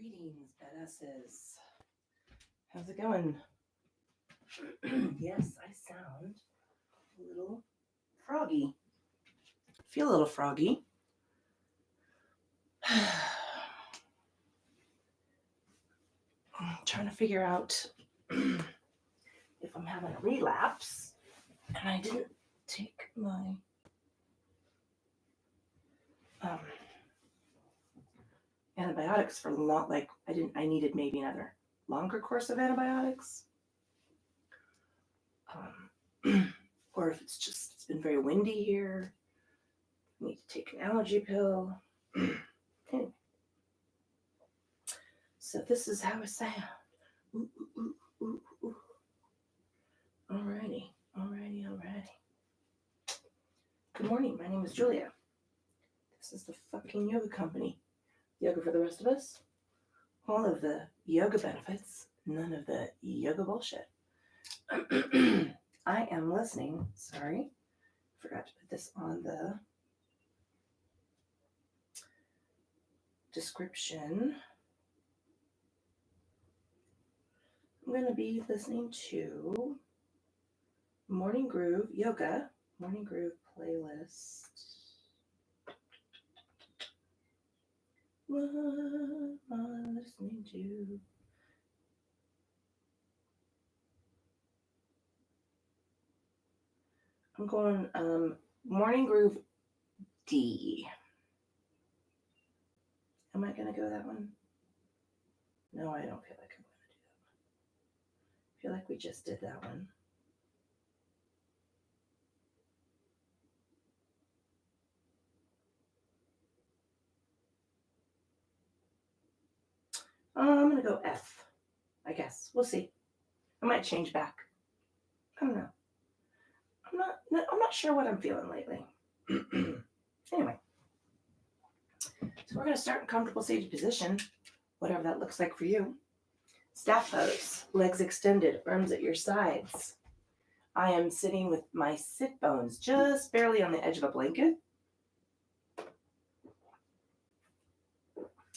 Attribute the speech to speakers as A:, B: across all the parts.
A: Greetings, badasses. How's it going? Yes, I sound a little froggy. Feel a little froggy. I'm trying to figure out if I'm having a relapse. And I didn't take my antibiotics for long. I needed maybe another longer course of antibiotics. Or if it's been very windy here. I need to take an allergy pill. Anyway. So this is how I sound. Ooh, ooh, ooh, ooh, ooh. Alrighty. Good morning, my name is Julia. This is the fucking yoga company. Yoga for the rest of us. All of the yoga benefits, none of the yoga bullshit. I am listening. Sorry, forgot to put this on the description. I'm going to be listening to Morning Groove Yoga, Morning Groove playlist. What am I listening to? I'm going Morning Groove D. Am I going to go that one? No, I don't feel like I'm going to do that one. I feel like we just did that one. I'm going to go F, I guess. We'll see. I might change back. I don't know. I'm not sure what I'm feeling lately. Anyway. So we're going to start in comfortable seated position, whatever that looks like for you. Staff pose, legs extended, arms at your sides. I am sitting with my sit bones just barely on the edge of a blanket.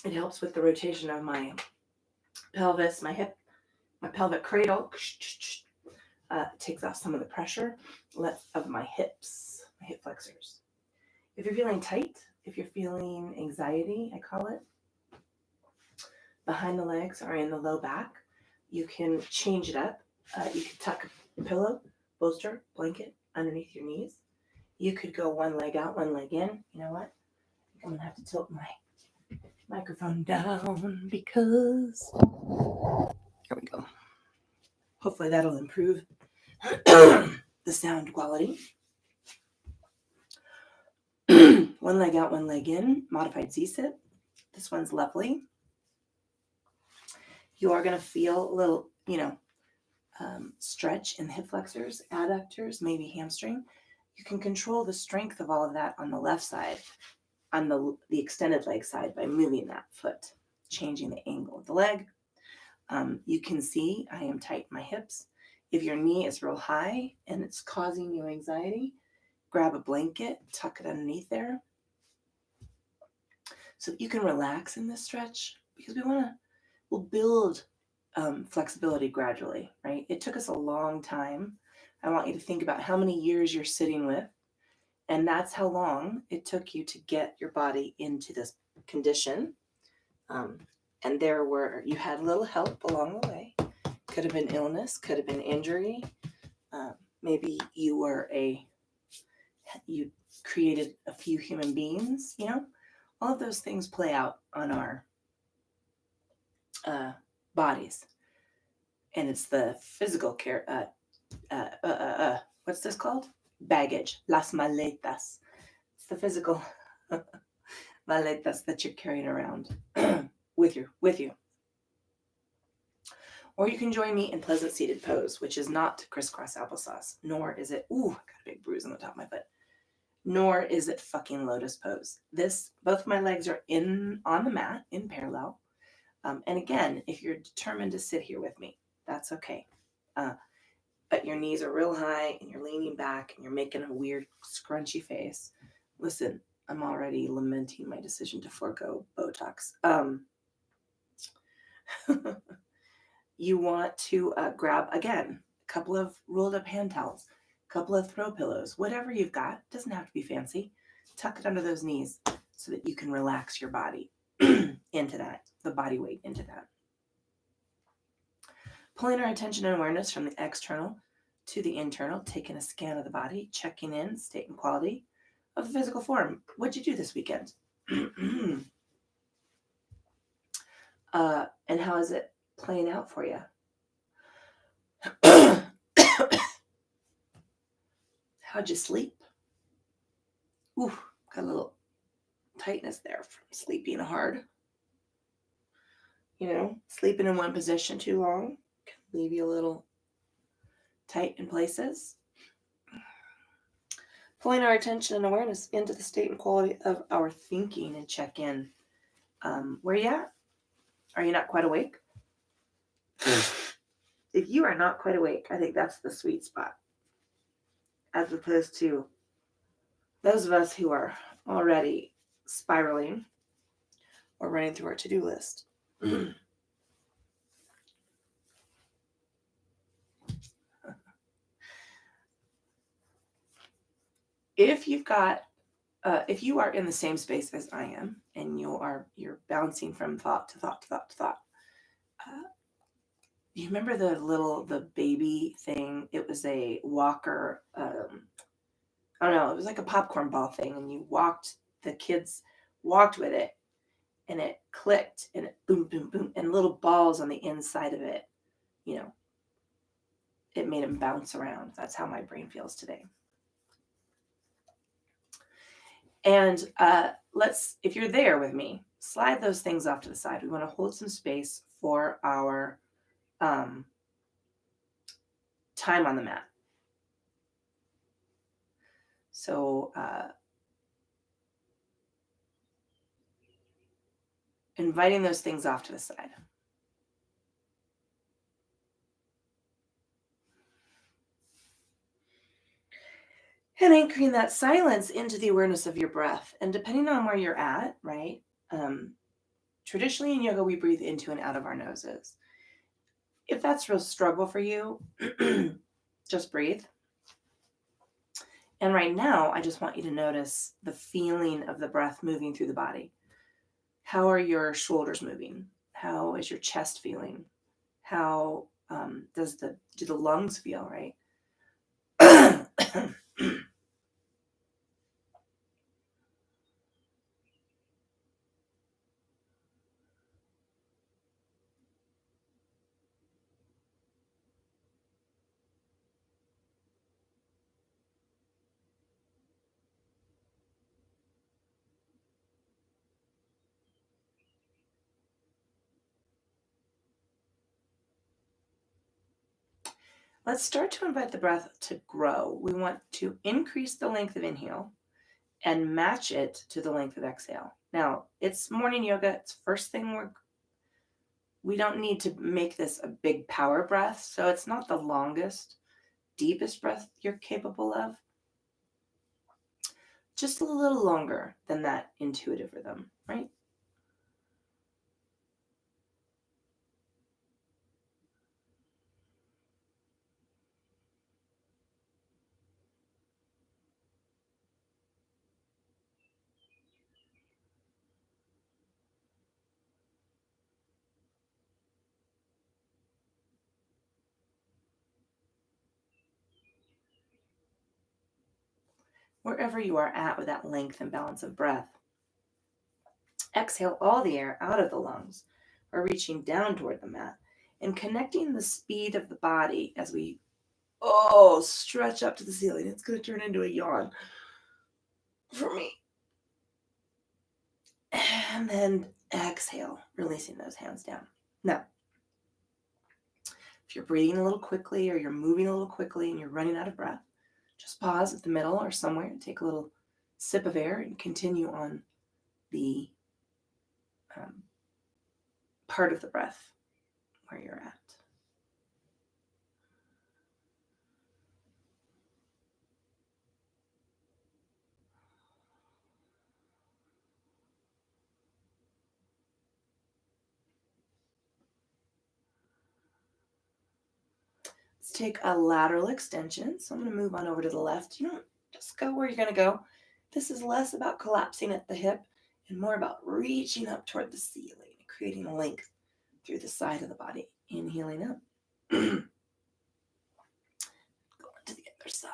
A: It helps with the rotation of my pelvis, my hip, my pelvic cradle. Takes off some of the pressure of my hips, my hip flexors. If you're feeling tight, if you're feeling anxiety, I call it, behind the legs or in the low back, you can change it up. You can tuck a pillow, bolster, blanket underneath your knees. You could go one leg out, one leg in. You know what? I'm going to have to tilt my microphone down because... There we go. Hopefully that'll improve the sound quality. One leg out, one leg in, modified Z-sit. This one's lovely. You are going to feel a little, stretch in the hip flexors, adductors, maybe hamstring. You can control the strength of all of that on the left side, on the extended leg side by moving that foot, changing the angle of the leg. You can see I am tight in my hips. If your knee is real high and it's causing you anxiety, grab a blanket, tuck it underneath there so that you can relax in this stretch, because we'll build flexibility gradually, right? It took us a long time. I want you to think about how many years you're sitting with, and that's how long it took you to get your body into this condition. And you had a little help along the way. Could have been illness, could have been injury. Maybe you created a few human beings, all of those things play out on our bodies. And it's the physical care, what's this called? Baggage, las maletas. It's the physical maletas that you're carrying around with you. Or you can join me in pleasant seated pose, which is not crisscross applesauce, nor is it, I got a big bruise on the top of my foot, nor is it fucking lotus pose. Both my legs are on the mat in parallel. And again, if you're determined to sit here with me, that's okay. But your knees are real high and you're leaning back and you're making a weird scrunchy face. Listen, I'm already lamenting my decision to forego Botox. You want to grab, again, a couple of rolled up hand towels, a couple of throw pillows, whatever you've got. Doesn't have to be fancy. Tuck it under those knees so that you can relax your body into that, the body weight into that. Pulling our attention and awareness from the external to the internal, taking a scan of the body, checking in, state and quality of the physical form. What'd you do this weekend? And how is it playing out for you? How'd you sleep? Ooh, got a little tightness there from sleeping hard. You know, sleeping in one position too long can leave you a little tight in places. Pulling our attention and awareness into the state and quality of our thinking and check in. Where you at? Are you not quite awake? If you are not quite awake, I think that's the sweet spot. As opposed to those of us who are already spiraling or running through our to-do list. If you've got, if you are in the same space as I am, and you're bouncing from thought to thought to thought to thought, you remember the baby thing? It was a walker. I don't know. It was like a popcorn ball thing, and the kids walked with it, and it clicked, and it boom, boom, boom, and little balls on the inside of it. You know, it made them bounce around. That's how my brain feels today. And if you're there with me, slide those things off to the side. We want to hold some space for our time on the mat. So inviting those things off to the side. And anchoring that silence into the awareness of your breath. And depending on where you're at, right? Traditionally in yoga, we breathe into and out of our noses. If that's a real struggle for you, just breathe. And right now, I just want you to notice the feeling of the breath moving through the body. How are your shoulders moving? How is your chest feeling? How do the lungs feel, right? Let's start to invite the breath to grow. We want to increase the length of inhale and match it to the length of exhale. Now, it's morning yoga. It's first thing we don't need to make this a big power breath. So it's not the longest, deepest breath you're capable of. Just a little longer than that intuitive rhythm, right? Wherever you are at with that length and balance of breath, exhale all the air out of the lungs or reaching down toward the mat and connecting the speed of the body as we stretch up to the ceiling. It's going to turn into a yawn for me. And then exhale, releasing those hands down. Now, if you're breathing a little quickly or you're moving a little quickly and you're running out of breath, just pause at the middle or somewhere and take a little sip of air and continue on the part of the breath where you're at. take a lateral extension. So I'm going to move on over to the left. You don't just go where you're going to go. This is less about collapsing at the hip and more about reaching up toward the ceiling, creating length through the side of the body. Inhaling up. Going to the other side.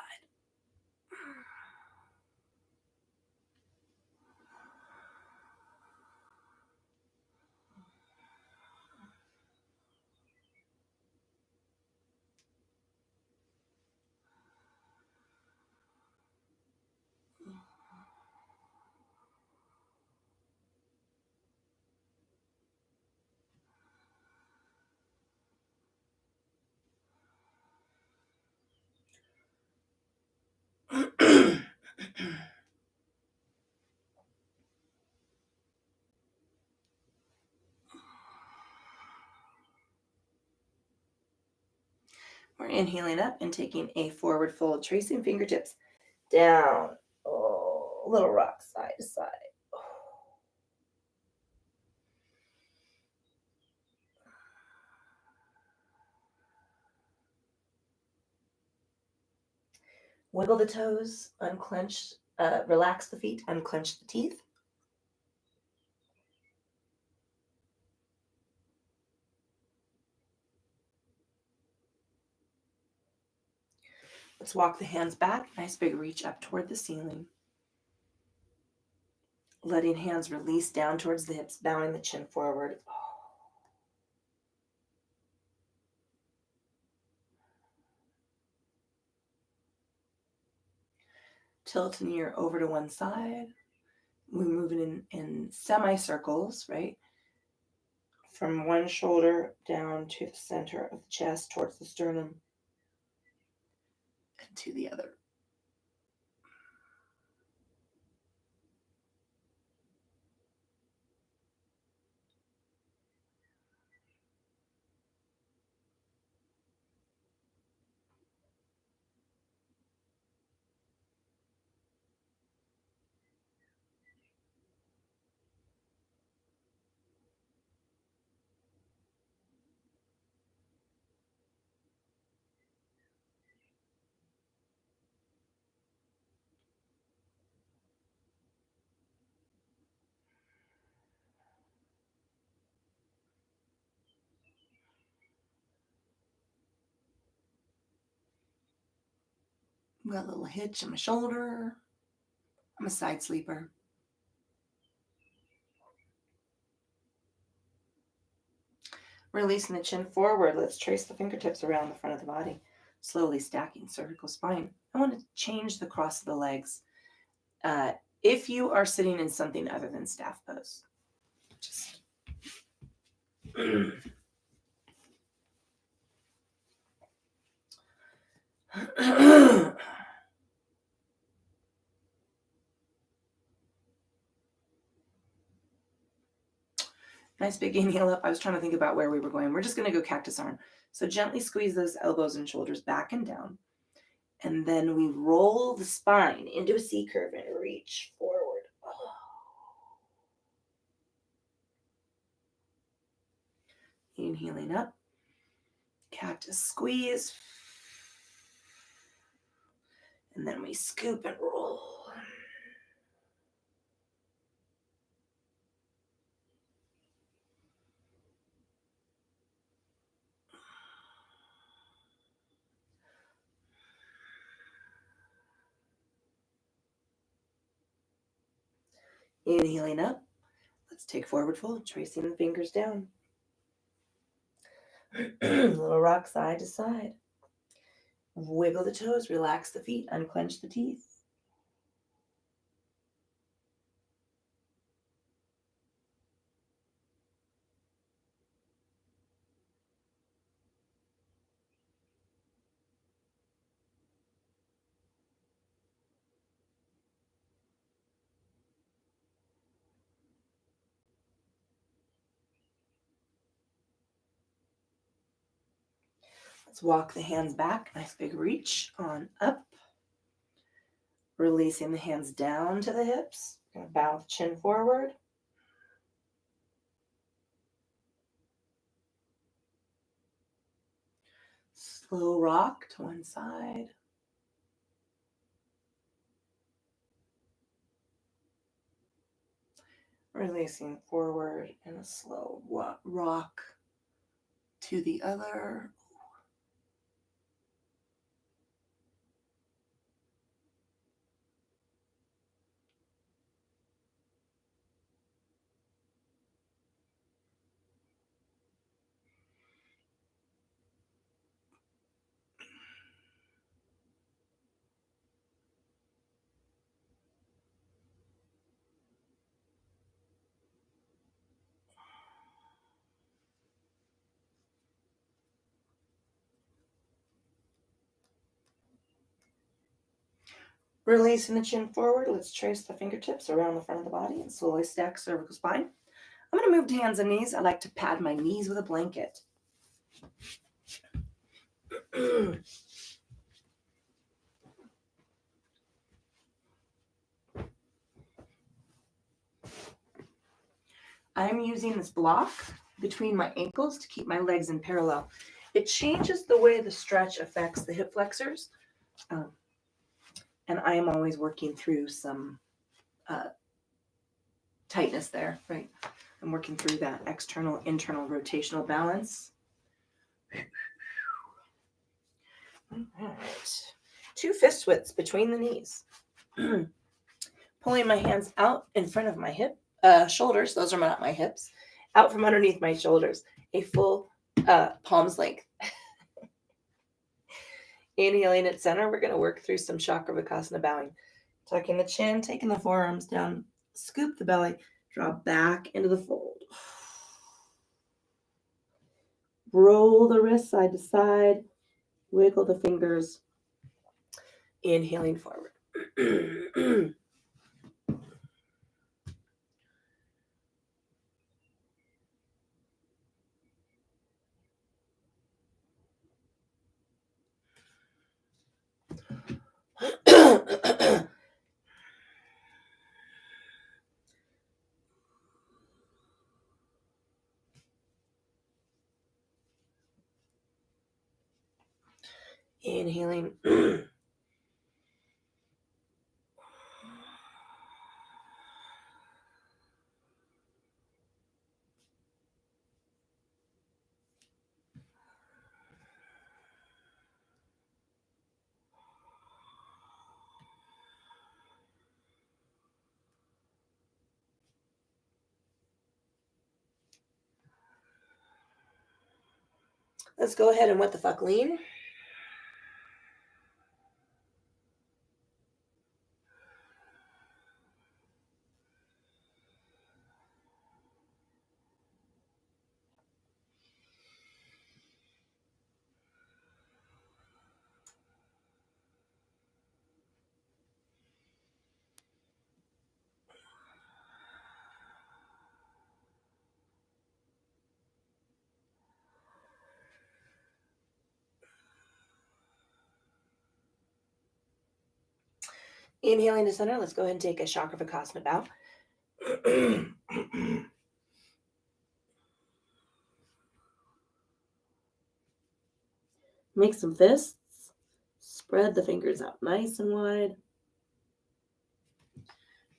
A: We're inhaling up and taking a forward fold, tracing fingertips down. Oh, little rock side to side. Wiggle the toes, unclench, relax the feet, unclench the teeth. Let's walk the hands back. Nice big reach up toward the ceiling. Letting hands release down towards the hips, bowing the chin forward. Tilt an ear over to one side. We're moving in semicircles, right? From one shoulder down to the center of the chest towards the sternum and to the other. Got a little hitch in my shoulder. I'm a side sleeper. Releasing the chin forward, let's trace the fingertips around the front of the body, slowly stacking cervical spine. I want to change the cross of the legs. If you are sitting in something other than staff pose, just nice big inhale up. I was trying to think about where we were going. We're just going to go cactus arm. So gently squeeze those elbows and shoulders back and down. And then we roll the spine into a C curve and reach forward. Inhaling up. Cactus squeeze. And then we scoop and roll. Inhaling up. Let's take forward fold, tracing the fingers down. Little rock side to side. Wiggle the toes, relax the feet, unclench the teeth. Let's walk the hands back. Nice big reach on up. Releasing the hands down to the hips. Gonna bow the chin forward. slow rock to one side. Releasing forward and a slow rock to the other. Releasing the chin forward, let's trace the fingertips around the front of the body and slowly stack cervical spine. I'm going to move to hands and knees. I like to pad my knees with a blanket. I'm using this block between my ankles to keep my legs in parallel. It changes the way the stretch affects the hip flexors. And I am always working through some tightness there, right? I'm working through that external, internal rotational balance. All right. 2 fist widths between the knees. Pulling my hands out in front of my shoulders. Those are not my hips. Out from underneath my shoulders. A full palm's length. Inhaling at center, we're going to work through some Chakravakasana bowing. Tucking the chin, taking the forearms down, scoop the belly, draw back into the fold. Roll the wrists side to side, wiggle the fingers. Inhaling forward. Inhaling. Let's go ahead and what the fuck lean. Inhaling to center. Let's go ahead and take a Chakravakasana bow. Make some fists. Spread the fingers out nice and wide.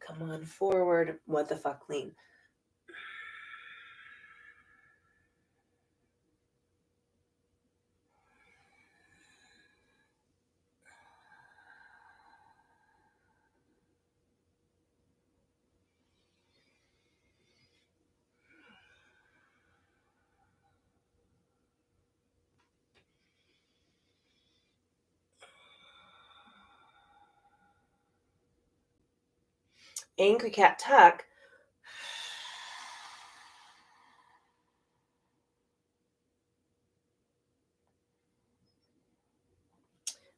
A: Come on forward. What the fuck lean. Angry cat tuck.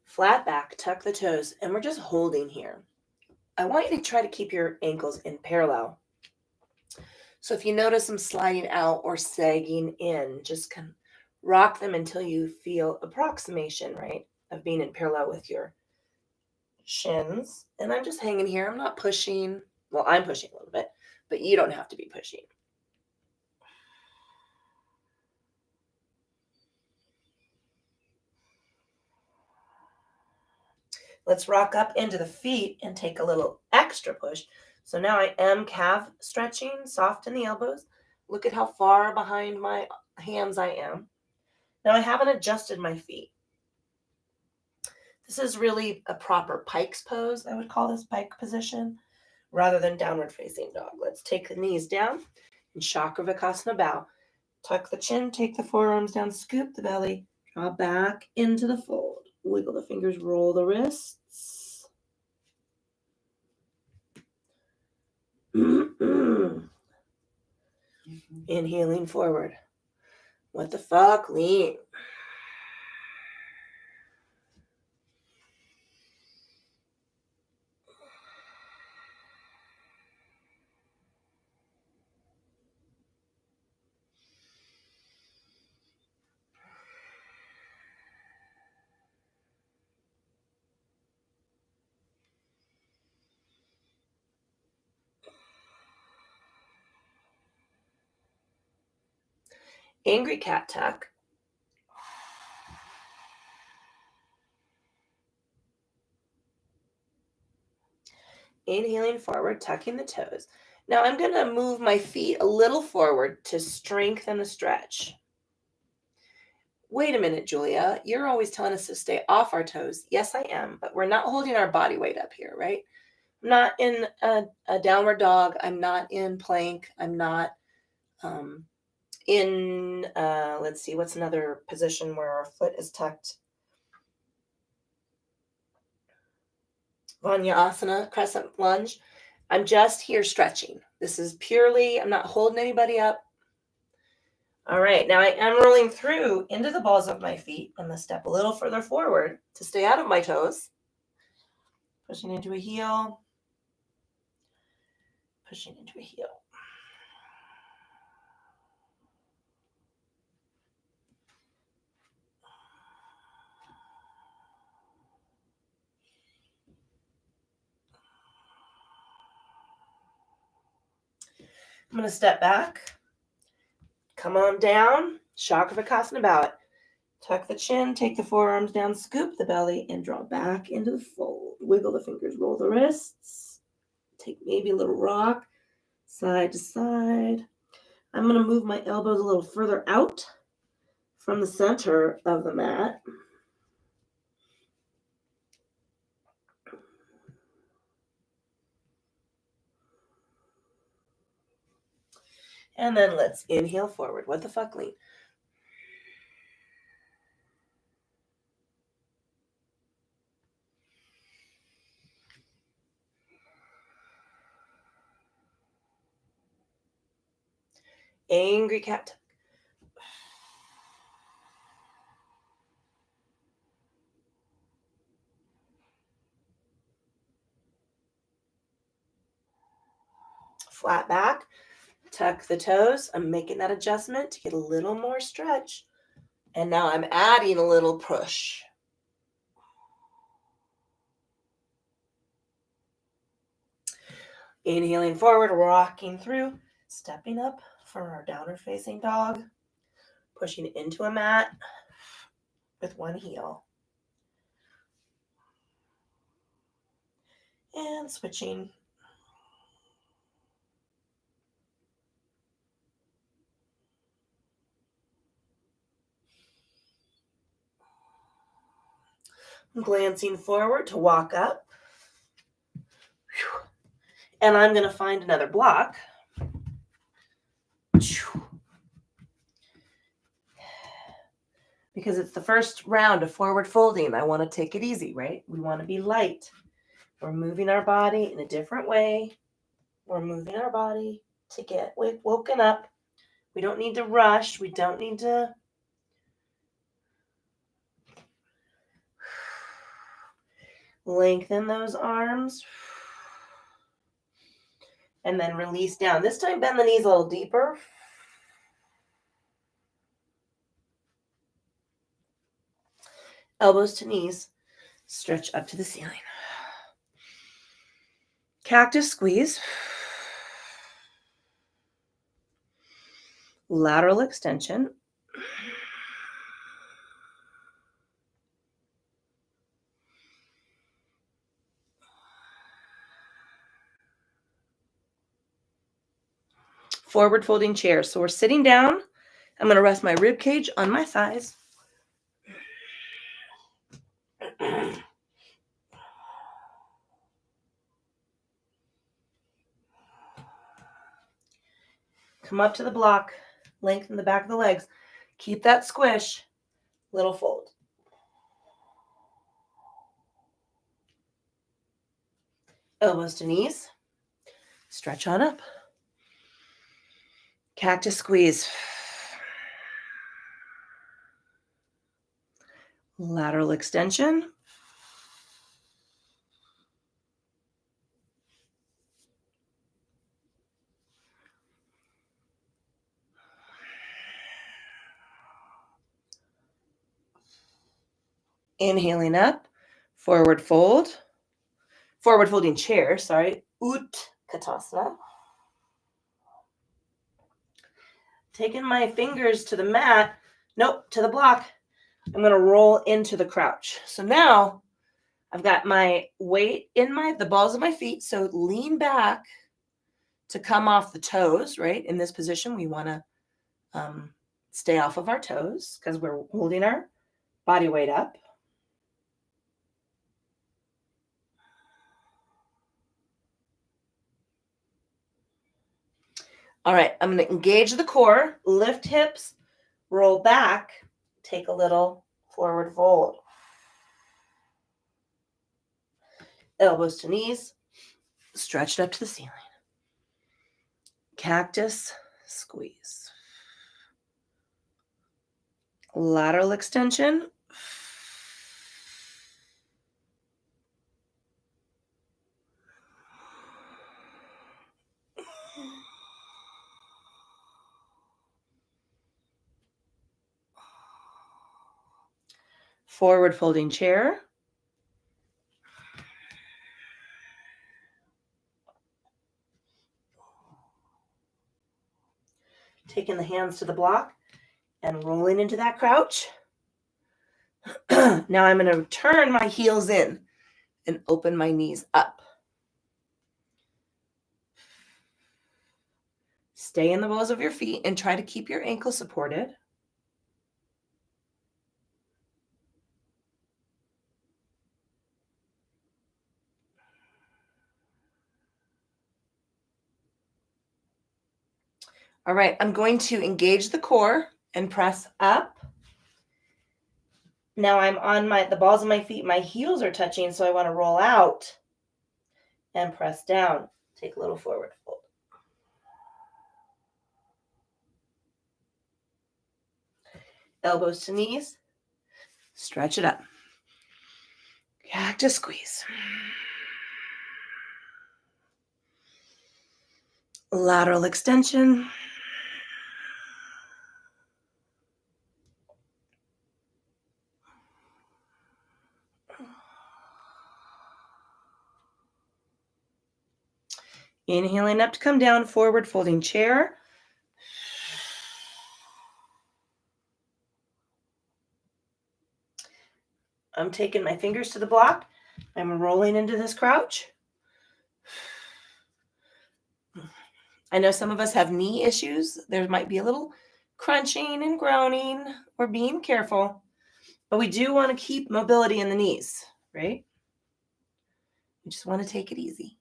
A: Flat back, tuck the toes, and we're just holding here. I want you to try to keep your ankles in parallel. So if you notice them sliding out or sagging in, just kind of rock them until you feel approximation, right, of being in parallel with your shins. And I'm just hanging here. I'm not pushing. Well, I'm pushing a little bit, but you don't have to be pushing. Let's rock up into the feet and take a little extra push. So now I am calf stretching, soft in the elbows. Look at how far behind my hands I am. Now I haven't adjusted my feet. This is really a proper pike's pose. I would call this pike position rather than downward facing dog. Let's take the knees down and Chakravarkasana bow. Tuck the chin, take the forearms down, scoop the belly, draw back into the fold. Wiggle the fingers, roll the wrists. Inhaling forward. What the fuck? Lean. Angry cat tuck. Inhaling forward, tucking the toes. Now I'm going to move my feet a little forward to strengthen the stretch. Wait a minute, Julia. You're always telling us to stay off our toes. Yes, I am, but we're not holding our body weight up here, right? I'm not in a downward dog. I'm not in plank. I'm not in, let's see, what's another position where our foot is tucked? Vanyasana, crescent lunge. I'm just here stretching. This is purely, I'm not holding anybody up. All right, now I am rolling through into the balls of my feet. I'm going to step a little further forward to stay out of my toes. Pushing into a heel. Pushing into a heel. I'm going to step back. Come on down. Chakravarkasana bow it. Tuck the chin, take the forearms down, scoop the belly, and draw back into the fold. Wiggle the fingers, roll the wrists. Take maybe a little rock, side to side. I'm going to move my elbows a little further out from the center of the mat. And then let's inhale forward. What the fuck, lean? Angry cat. Flat back. Tuck the toes. I'm making that adjustment to get a little more stretch. And now I'm adding a little push. Inhaling forward, rocking through, stepping up for our downward facing dog, pushing into a mat with one heel. And switching. Glancing forward to walk up. And I'm going to find another block. Because it's the first round of forward folding. I want to take it easy, right? We want to be light. We're moving our body in a different way. We're moving our body to get woken up. We don't need to rush. We don't need to lengthen those arms. And then release down. This time, bend the knees a little deeper. Elbows to knees. Stretch up to the ceiling. Cactus squeeze. Lateral extension. forward folding chair. So we're sitting down. I'm going to rest my rib cage on my thighs. Come up to the block, lengthen the back of the legs. Keep that squish, little fold. Elbows to knees. Stretch on up. Cactus squeeze. Lateral extension. Inhaling up, forward fold. Forward folding chair, sorry. Utkatasana. Taking my fingers to the mat, to the block. I'm going to roll into the crouch. So now I've got my weight in the balls of my feet. So lean back to come off the toes, right? In this position, we want to stay off of our toes because we're holding our body weight up. All right, I'm going to engage the core, lift hips, roll back, take a little forward fold. Elbows to knees, stretched up to the ceiling. Cactus squeeze. Lateral extension. Forward folding chair. Taking the hands to the block and rolling into that crouch. Now I'm going to turn my heels in and open my knees up. Stay in the balls of your feet and try to keep your ankles supported. All right, I'm going to engage the core and press up. Now I'm on the balls of my feet. My heels are touching, so I want to roll out and press down. Take a little forward fold. Elbows to knees. Stretch it up. Cactus squeeze. Lateral extension. Inhaling up to come down, forward folding chair. I'm taking my fingers to the block. I'm rolling into this crouch. I know some of us have knee issues. There might be a little crunching and groaning. We're being careful, but we do want to keep mobility in the knees, right? We just want to take it easy.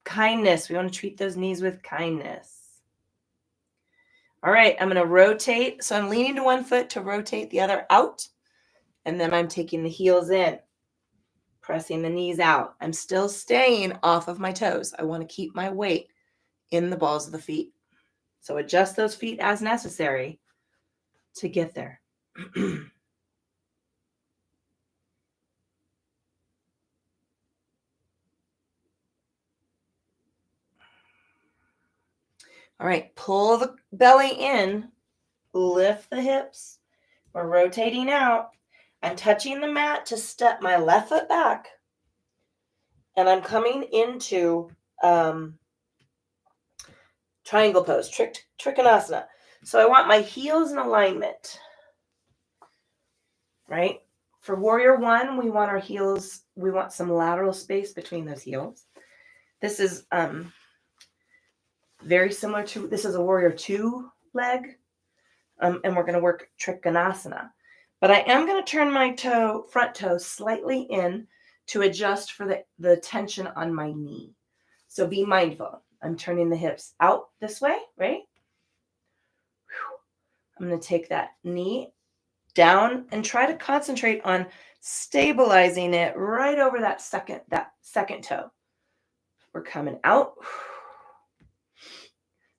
A: Kindness. We want to treat those knees with kindness. All right, I'm going to rotate. So I'm leaning to one foot to rotate the other out. And then I'm taking the heels in, pressing the knees out. I'm still staying off of my toes. I want to keep my weight in the balls of the feet. So adjust those feet as necessary to get there. All right, pull the belly in, lift the hips. We're rotating out. I'm touching the mat to step my left foot back. And I'm coming into triangle pose, Trikonasana. So I want my heels in alignment, right? For warrior one, we want our heels, we want some lateral space between those heels. This is Very similar to, this is a warrior 2 leg. And we're going to work Trikonasana. But I am going to turn my front toe slightly in to adjust for the tension on my knee. So be mindful. I'm turning the hips out this way, right? I'm going to take that knee down and try to concentrate on stabilizing it right over that second toe. We're coming out.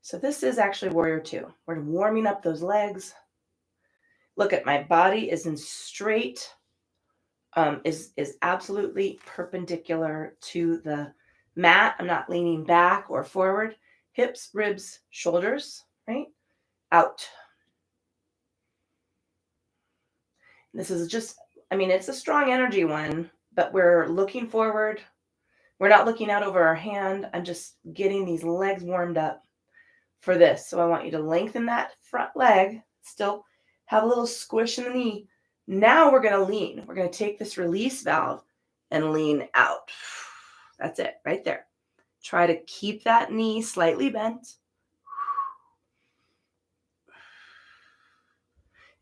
A: So this is actually warrior 2. We're warming up those legs. Look at my body is in straight, is absolutely perpendicular to the mat. I'm not leaning back or forward. Hips, ribs, shoulders, right? Out. This is just, I mean, it's a strong energy one, but we're looking forward. We're not looking out over our hand. I'm just getting these legs warmed up for this. So I want you to lengthen that front leg, still have a little squish in the knee. Now we're going to lean. We're going to take this release valve and lean out. That's it right there. Try to keep that knee slightly bent.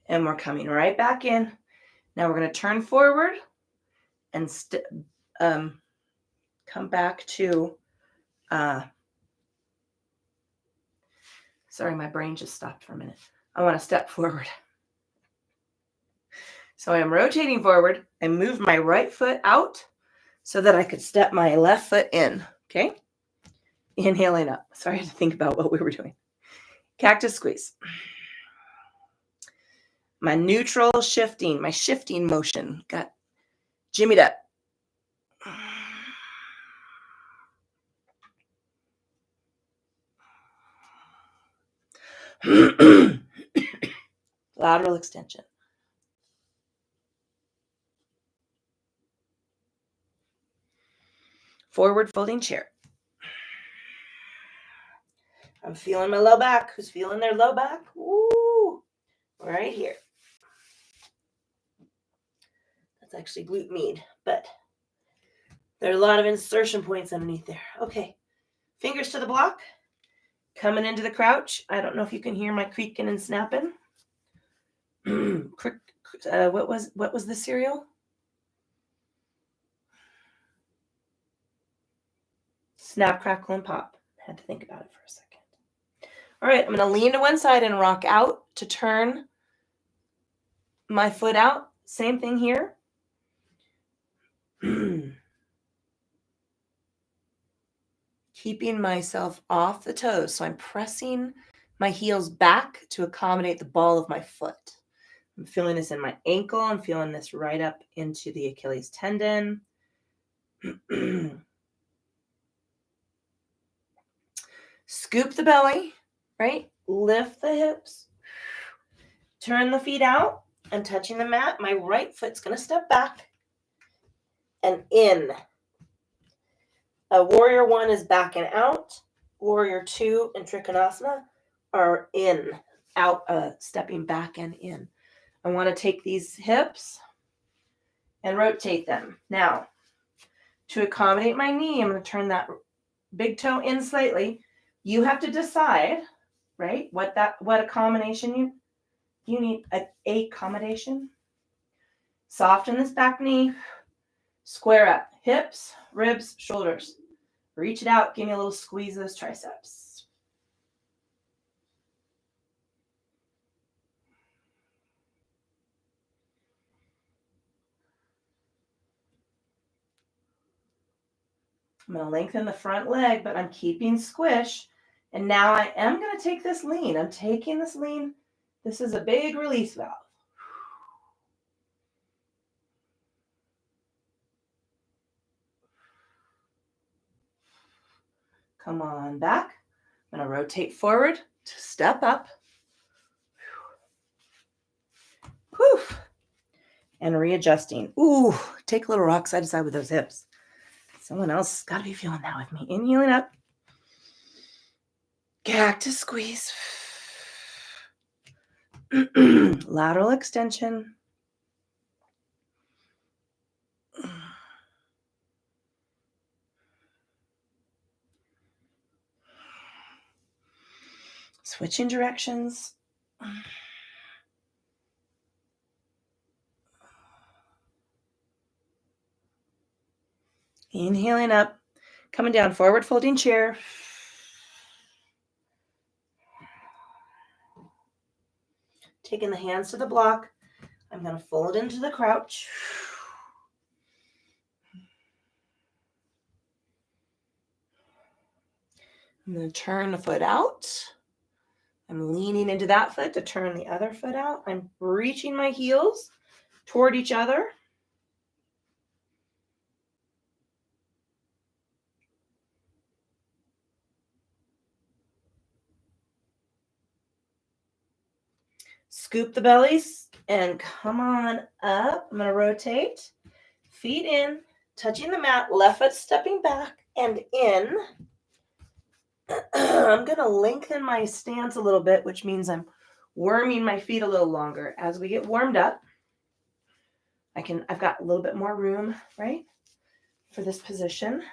A: And we're coming right back in. Now we're going to turn forward and come back to, sorry, my brain just stopped for a minute. I want to step forward. So I'm rotating forward. I move my right foot out so that I could step my left foot in. Okay. Inhaling up. Sorry, I had to think about what we were doing. Cactus squeeze. My neutral shifting, my shifting motion got jimmied up. Lateral extension. Forward folding chair. I'm feeling my low back. Who's feeling their low back? Woo! Right here. That's actually glute med, but there are a lot of insertion points underneath there. Okay. Fingers to the block. Coming into the crouch. I don't know if you can hear my creaking and snapping. What was the cereal? Snap, crackle, and pop. Had to think about it for a second. All right, I'm going to lean to one side and rock out to turn my foot out. Same thing here. Keeping myself off the toes. So I'm pressing my heels back to accommodate the ball of my foot. I'm feeling this in my ankle. I'm feeling this right up into the Achilles tendon. Scoop the belly, right? Lift the hips. Turn the feet out and touching the mat. My right foot's going to step back and in. Warrior 1 is back and out. Warrior 2 and Trikonasana are in, out, stepping back and in. I want to take these hips and rotate them. Now, to accommodate my knee, I'm going to turn that big toe in slightly. You have to decide, right, what accommodation you need. A accommodation. Soften this back knee. Square up. Hips, ribs, shoulders. Reach it out. Give me a little squeeze of those triceps. I'm going to lengthen the front leg, but I'm keeping squish. And now I am going to take this lean. I'm taking this lean. This is a big release valve. Come on back. I'm going to rotate forward to step up. Whew. And readjusting. Ooh, take a little rock side to side with those hips. Someone else has got to be feeling that with me. Inhaling up. Cactus squeeze. Lateral extension. Switching directions. Inhaling up, coming down, forward folding chair. Taking the hands to the block. I'm going to fold into the crouch. I'm going to turn the foot out. I'm leaning into that foot to turn the other foot out. I'm reaching my heels toward each other. Scoop the bellies and come on up. I'm going to rotate. Feet in, touching the mat, left foot stepping back and in. I'm going to lengthen my stance a little bit, which means I'm worming my feet a little longer. As we get warmed up, I've got a little bit more room, right, for this position.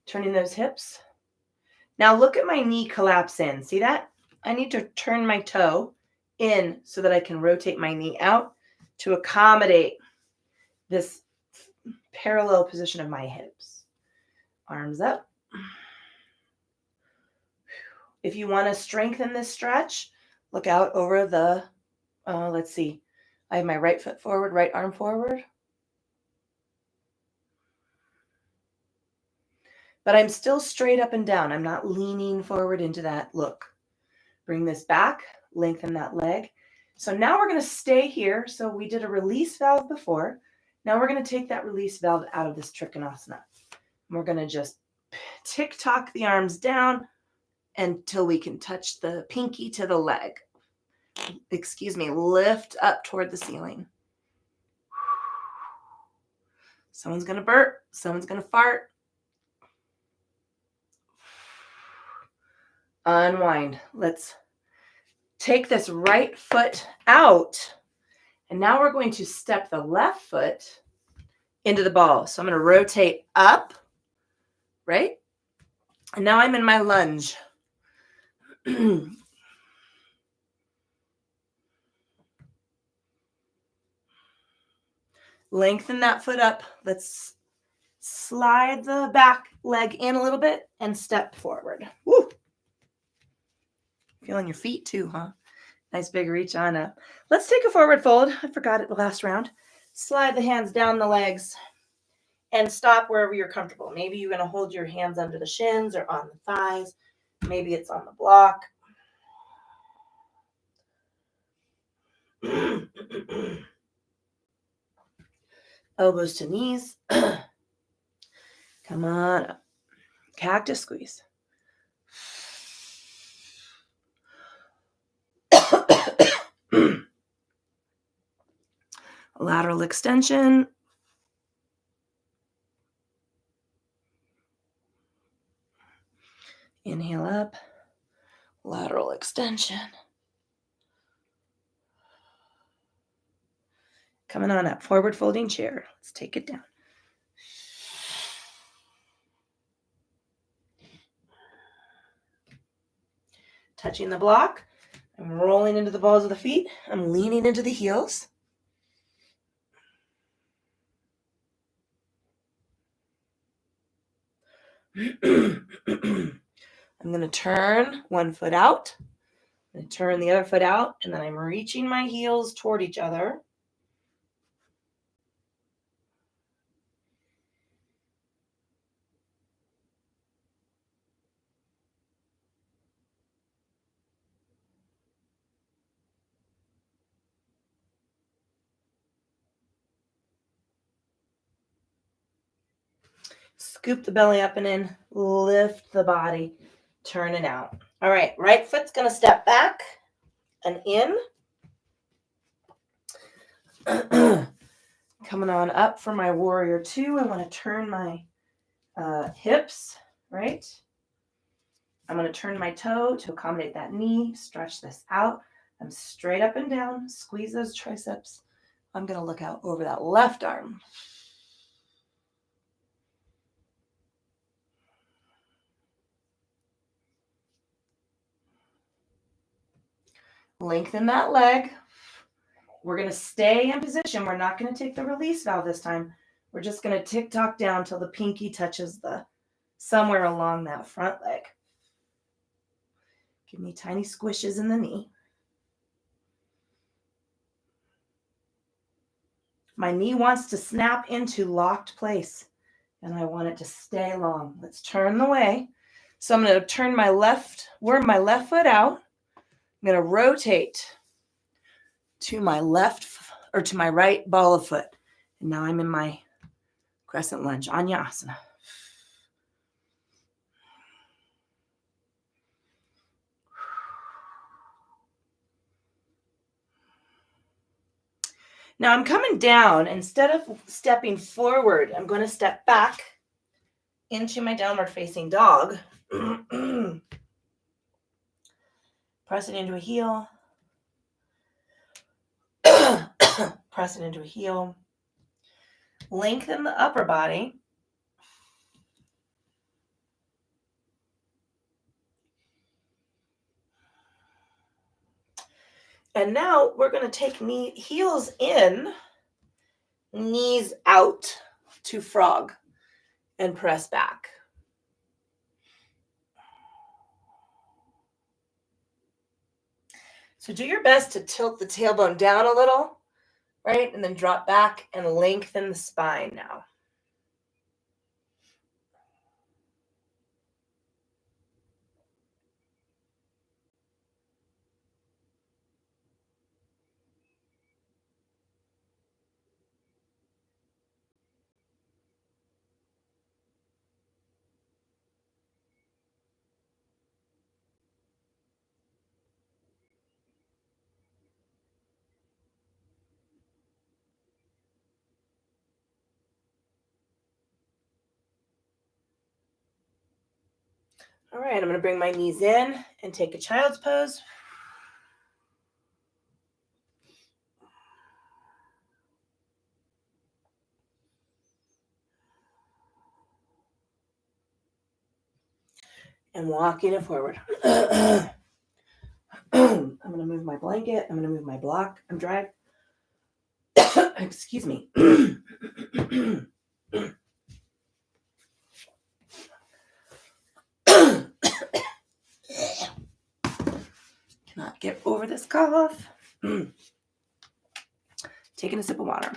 A: Turning those hips. Now look at my knee collapse in. See that? I need to turn my toe in so that I can rotate my knee out to accommodate this parallel position of my hips. Arms up. If you want to strengthen this stretch, look out over the, let's see. I have my right foot forward, right arm forward. But I'm still straight up and down. I'm not leaning forward into that look. Bring this back, lengthen that leg. So now we're going to stay here. So we did a release valve before. Now we're going to take that release valve out of this Trikonasana. We're going to just tick-tock the arms down until we can touch the pinky to the leg. Excuse me, lift up toward the ceiling. Someone's going to burp. Someone's going to fart. Unwind. Let's take this right foot out. And now we're going to step the left foot into the ball. So I'm going to rotate up, right? And now I'm in my lunge. Lengthen that foot up. Let's slide the back leg in a little bit and step forward. Woo! Feeling your feet too, huh? Nice big reach on up. Let's take a forward fold. I forgot it the last round. Slide the hands down the legs and stop wherever you're comfortable. Maybe you're going to hold your hands under the shins or on the thighs. Maybe it's on the block. Elbows to knees. Come on up. Cactus squeeze. Lateral extension. Inhale up. Lateral extension. Coming on up. Forward folding chair. Let's take it down. Touching the block. I'm rolling into the balls of the feet. I'm leaning into the heels. I'm going to turn one foot out. I'm going to turn the other foot out, and then I'm reaching my heels toward each other. Scoop the belly up and in, lift the body, turn it out. All right, right foot's going to step back and in. Coming on up for my warrior two. I want to turn my hips, right? I'm going to turn my toe to accommodate that knee, stretch this out. I'm straight up and down, squeeze those triceps. I'm going to look out over that left arm. Lengthen that leg. We're going to stay in position. We're not going to take the release valve this time. We're just going to tick-tock down till the pinky touches somewhere along that front leg. Give me tiny squishes in the knee. My knee wants to snap into locked place, and I want it to stay long. Let's turn the way. So I'm going to turn worm my left foot out. I'm going to rotate to my to my right ball of foot. And now I'm in my crescent lunge, Anyasana. Now I'm coming down. Instead of stepping forward, I'm going to step back into my downward facing dog. Press it into a heel. Press it into a heel. Lengthen the upper body. And now we're going to take heels in, knees out to frog, and press back. So do your best to tilt the tailbone down a little, right? And then drop back and lengthen the spine now. All right, I'm going to bring my knees in and take a child's pose. And walking it forward. I'm going to move my blanket. I'm going to move my block. I'm dry. Excuse me. Cannot get over this cough. Taking a sip of water.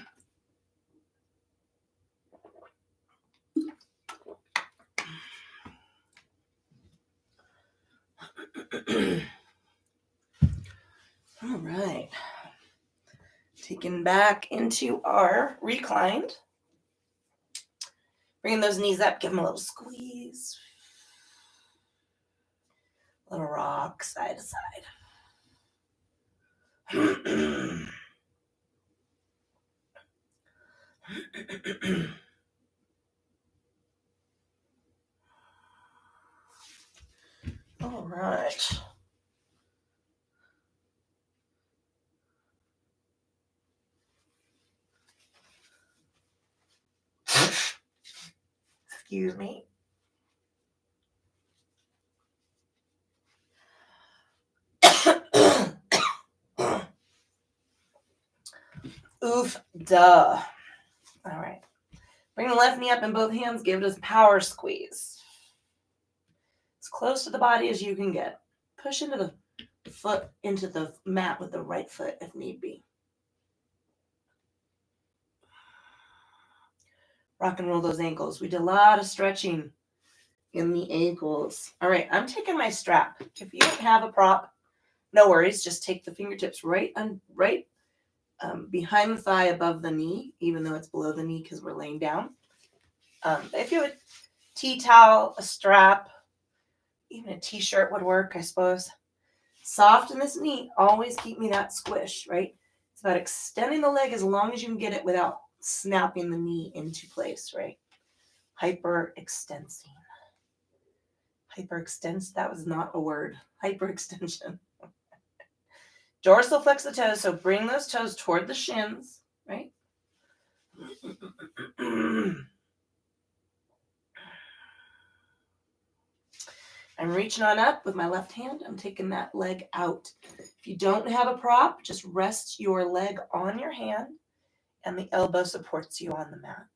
A: All right. Taking back into our reclined. Bringing those knees up. Give them a little squeeze. A little rock side to side. All right. Excuse me. Oof, duh. All right. Bring the left knee up in both hands. Give it a power squeeze. As close to the body as you can get. Push into the foot, into the mat with the right foot if need be. Rock and roll those ankles. We did a lot of stretching in the ankles. All right, I'm taking my strap. If you don't have a prop, no worries. Just take the fingertips right behind the thigh above the knee, even though it's below the knee because we're laying down. If you have a tea towel, a strap, even a t-shirt would work, I suppose. Soft in this knee. Always keep me that squish, right? It's about extending the leg as long as you can get it without snapping the knee into place, right? Hyperextensing. That was not a word. Hyperextension. Dorsal flex the toes, so bring those toes toward the shins, right? I'm reaching on up with my left hand. I'm taking that leg out. If you don't have a prop, just rest your leg on your hand and the elbow supports you on the mat.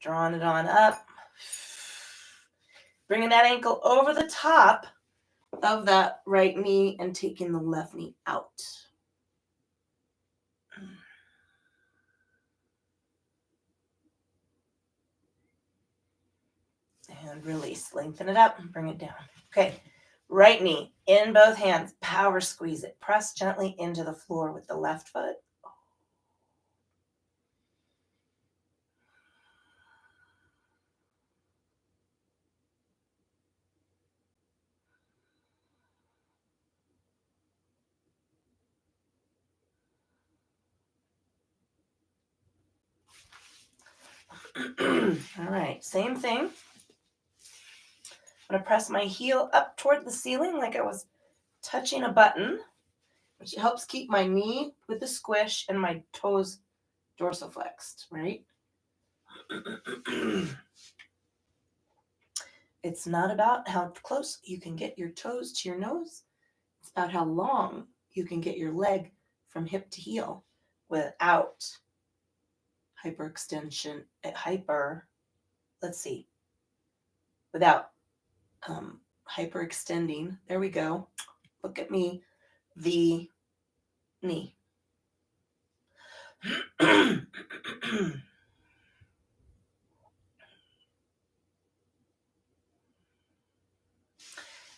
A: Drawing it on up. Bringing that ankle over the top of that right knee and taking the left knee out. And release. Lengthen it up and bring it down. Okay. Right knee in both hands. Power squeeze it. Press gently into the floor with the left foot. All right. Same thing. I'm going to press my heel up toward the ceiling like I was touching a button, which helps keep my knee with a squish and my toes dorsiflexed, right? It's not about how close you can get your toes to your nose. It's about how long you can get your leg from hip to heel without hyperextension, without hyperextending. There we go. Look at me. The knee. I'm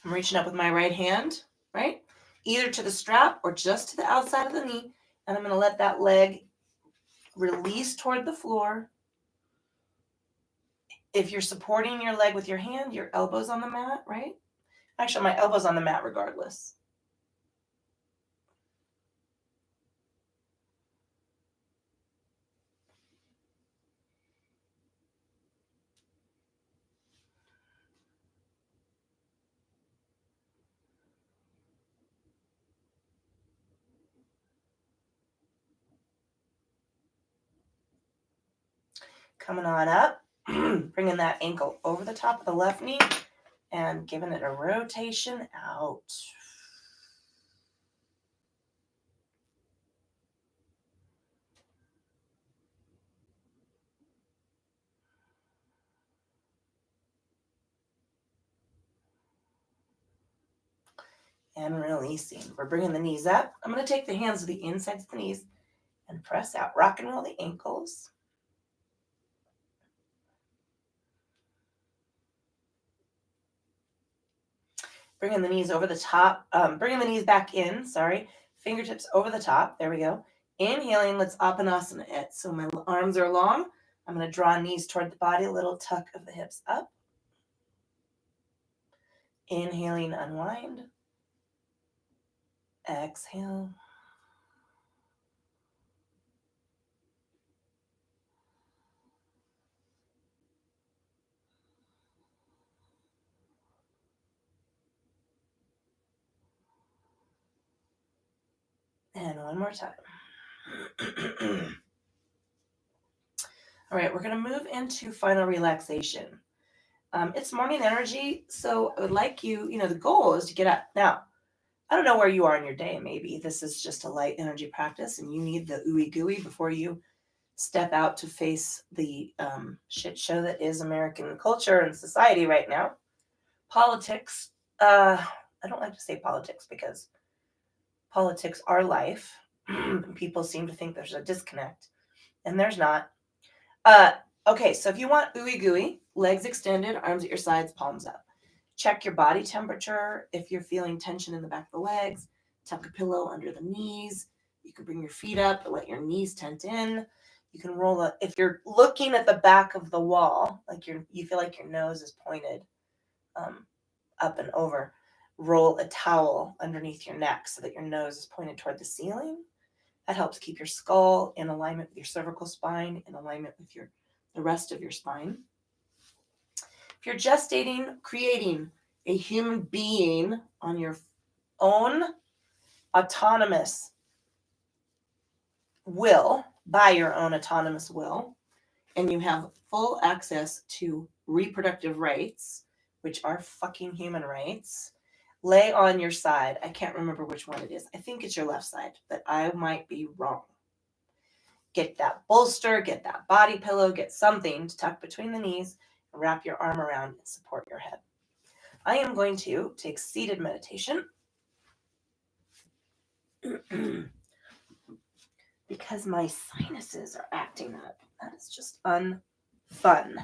A: reaching up with my right hand, right? Either to the strap or just to the outside of the knee. And I'm going to let that leg release toward the floor. If you're supporting your leg with your hand, your elbow's on the mat, right? Actually, my elbow's on the mat regardless. Coming on up, bringing that ankle over the top of the left knee and giving it a rotation out. And releasing. We're bringing the knees up. I'm going to take the hands to the insides of the knees and press out. Rock and roll the ankles. Bringing the knees over the top. Bringing the knees back in, Fingertips over the top. There we go. Inhaling, let's Apanasana it. So my arms are long. I'm going to draw knees toward the body, a little tuck of the hips up. Inhaling, unwind. Exhale. And one more time. All right, we're going to move into final relaxation. It's morning energy, so I would like you, the goal is to get up. Now, I don't know where you are in your day. Maybe this is just a light energy practice and you need the ooey gooey before you step out to face the shit show that is American culture and society right now. Politics. I don't like to say politics because politics are life. People seem to think there's a disconnect, and there's not. Okay, so if you want ooey gooey, legs extended, arms at your sides, palms up. Check your body temperature. If you're feeling tension in the back of the legs, tuck a pillow under the knees. You can bring your feet up and let your knees tent in. You can roll if you're looking at the back of the wall, like you feel like your nose is pointed up and over, roll a towel underneath your neck so that your nose is pointed toward the ceiling. That helps keep your skull in alignment with your cervical spine, in alignment with the rest of your spine. If you're gestating, creating a human being on your own autonomous will, by your own autonomous will, and you have full access to reproductive rights, which are fucking human rights, lay on your side. I can't remember which one it is. I think it's your left side, but I might be wrong. Get that bolster, get that body pillow, get something to tuck between the knees, and wrap your arm around and support your head. I am going to take seated meditation because my sinuses are acting up. That is just unfun.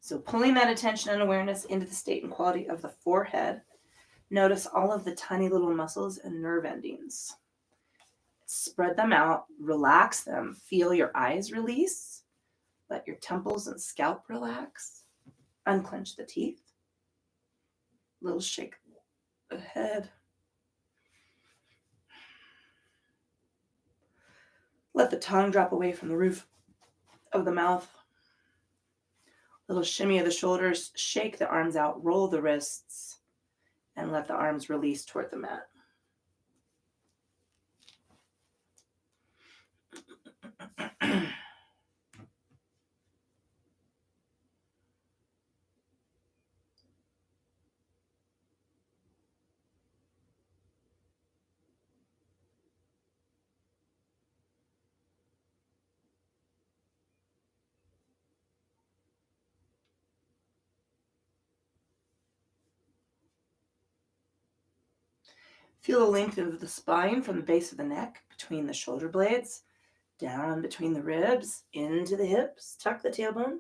A: So pulling that attention and awareness into the state and quality of the forehead, notice all of the tiny little muscles and nerve endings. Spread them out, relax them, feel your eyes release, let your temples and scalp relax, unclench the teeth, little shake the head. Let the tongue drop away from the roof of the mouth. Little shimmy of the shoulders, shake the arms out, roll the wrists, and let the arms release toward the mat. Feel the length of the spine from the base of the neck, between the shoulder blades, down between the ribs, into the hips, tuck the tailbone,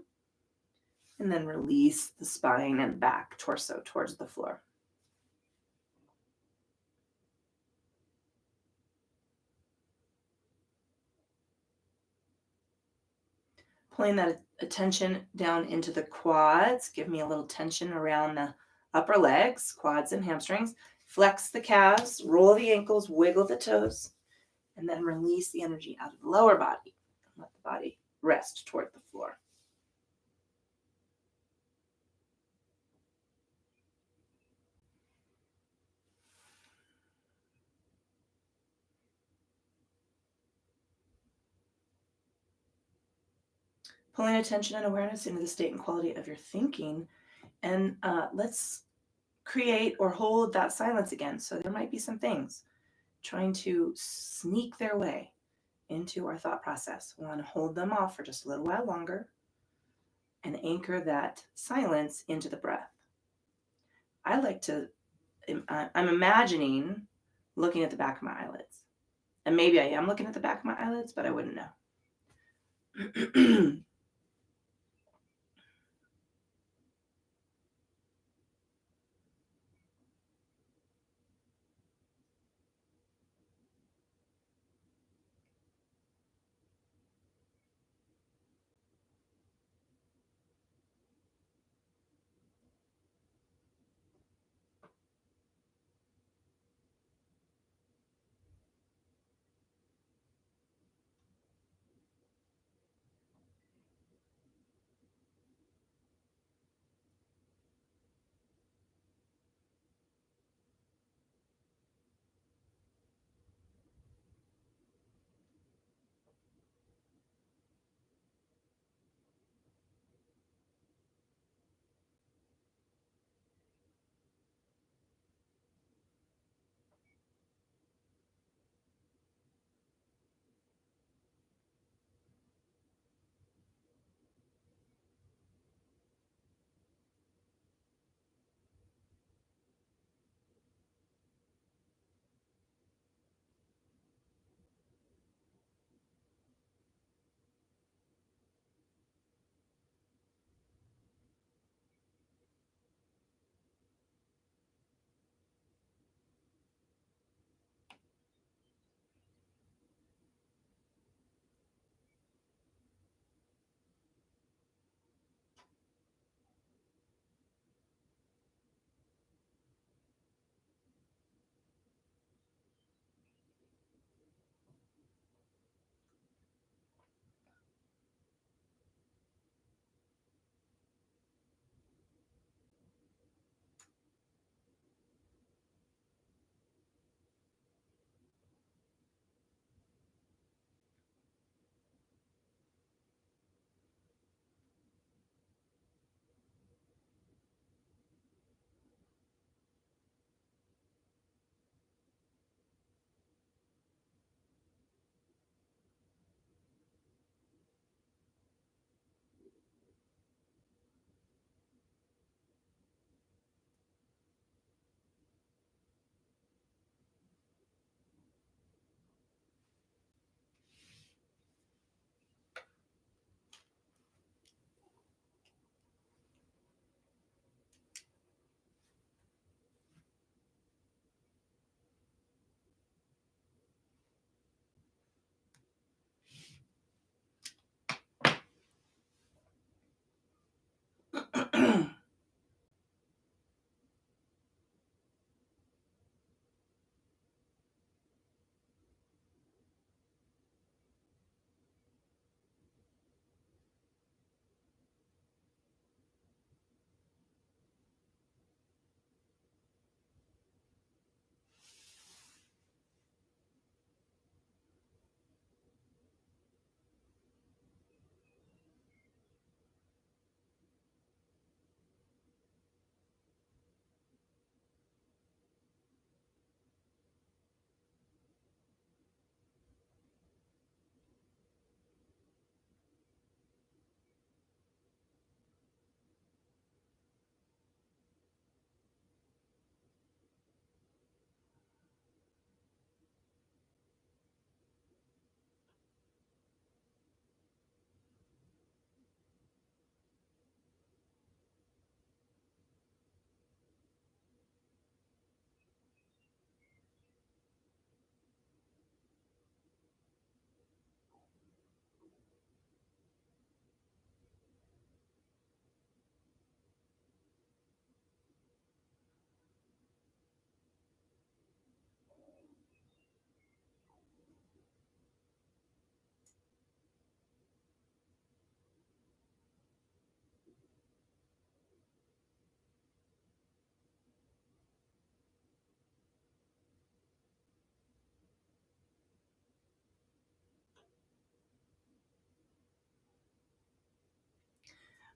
A: and then release the spine and back, torso towards the floor. Pulling that attention down into the quads, give me a little tension around the upper legs, quads and hamstrings. Flex the calves, roll the ankles, wiggle the toes, and then release the energy out of the lower body. Let the body rest toward the floor. Pulling attention and awareness into the state and quality of your thinking. And let's create or hold that silence again. So there might be some things trying to sneak their way into our thought process. We want to hold them off for just a little while longer and anchor that silence into the breath. I like to, I'm imagining looking at the back of my eyelids. And maybe I am looking at the back of my eyelids, but I wouldn't know.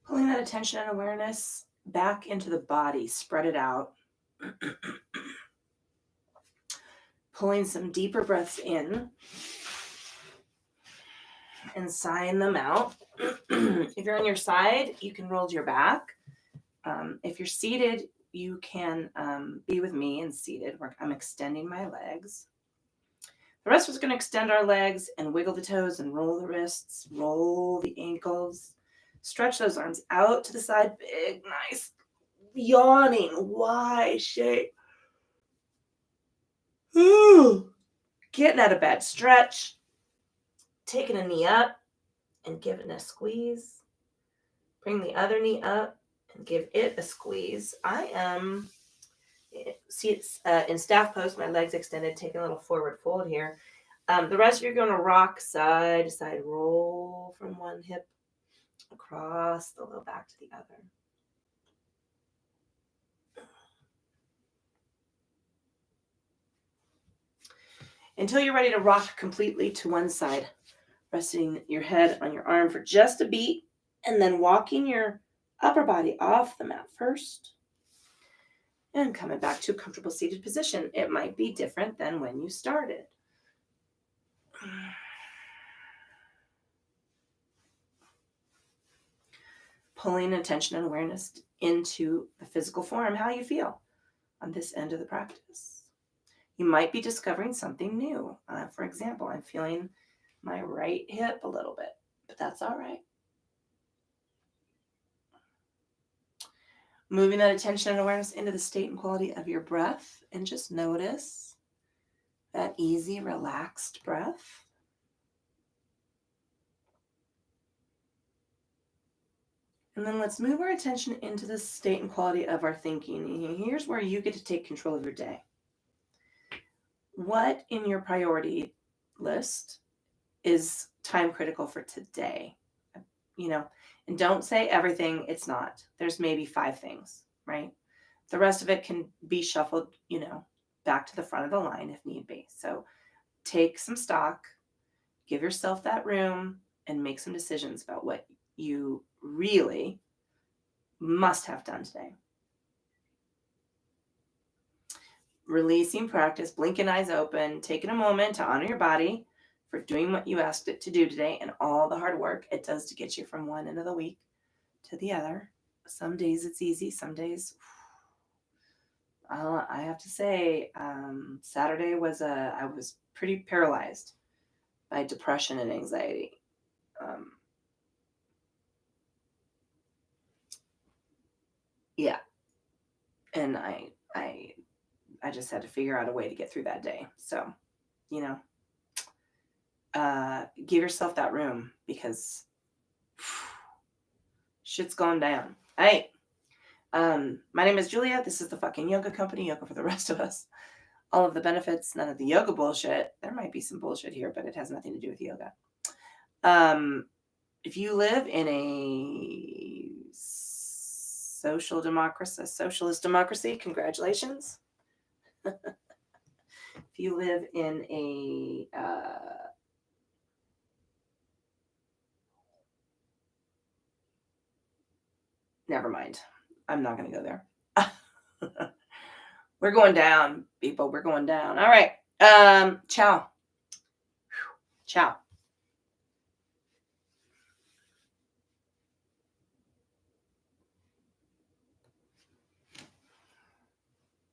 A: Pulling that attention and awareness back into the body, spread it out. Pulling some deeper breaths in and sighing them out. If you're on your side, you can roll to your back. If you're seated, you can be with me and seated. I'm extending my legs. The rest of us are going to extend our legs and wiggle the toes and roll the wrists, roll the ankles, stretch those arms out to the side, big, nice, yawning, wide shape. Getting out of bed, stretch, taking a knee up and giving a squeeze. Bring the other knee up and give it a squeeze. I am, see, it's in staff pose, my legs extended, taking a little forward fold here. The rest of you are going to rock side to side, roll from one hip across the low back to the other. Until you're ready to rock completely to one side, resting your head on your arm for just a beat, and then walking your upper body off the mat first, and coming back to a comfortable seated position. It might be different than when you started. Pulling attention and awareness into the physical form, how you feel on this end of the practice. You might be discovering something new. For example, I'm feeling my right hip a little bit, but that's all right. Moving that attention and awareness into the state and quality of your breath, and just notice that easy, relaxed breath. And then let's move our attention into the state and quality of our thinking. Here's where you get to take control of your day. What in your priority list is time critical for today? And don't say everything it's not. There's maybe 5 things, right? The rest of it can be shuffled, back to the front of the line if need be. So take some stock, give yourself that room, and make some decisions about what you really must have done today. Releasing practice, blinking eyes open, taking a moment to honor your body for doing what you asked it to do today and all the hard work it does to get you from one end of the week to the other. Some days it's easy, some days I have to say, Saturday I was pretty paralyzed by depression and anxiety. Yeah. And I just had to figure out a way to get through that day. So, give yourself that room because shit's going down. All right. My name is Julia. This is the fucking yoga company, Yoga for the Rest of Us. All of the benefits, none of the yoga bullshit. There might be some bullshit here, but it has nothing to do with yoga. If you live in a socialist democracy, congratulations. If you live in a never mind. I'm not going to go there. We're going down, people. We're going down. All right. Ciao. Ciao.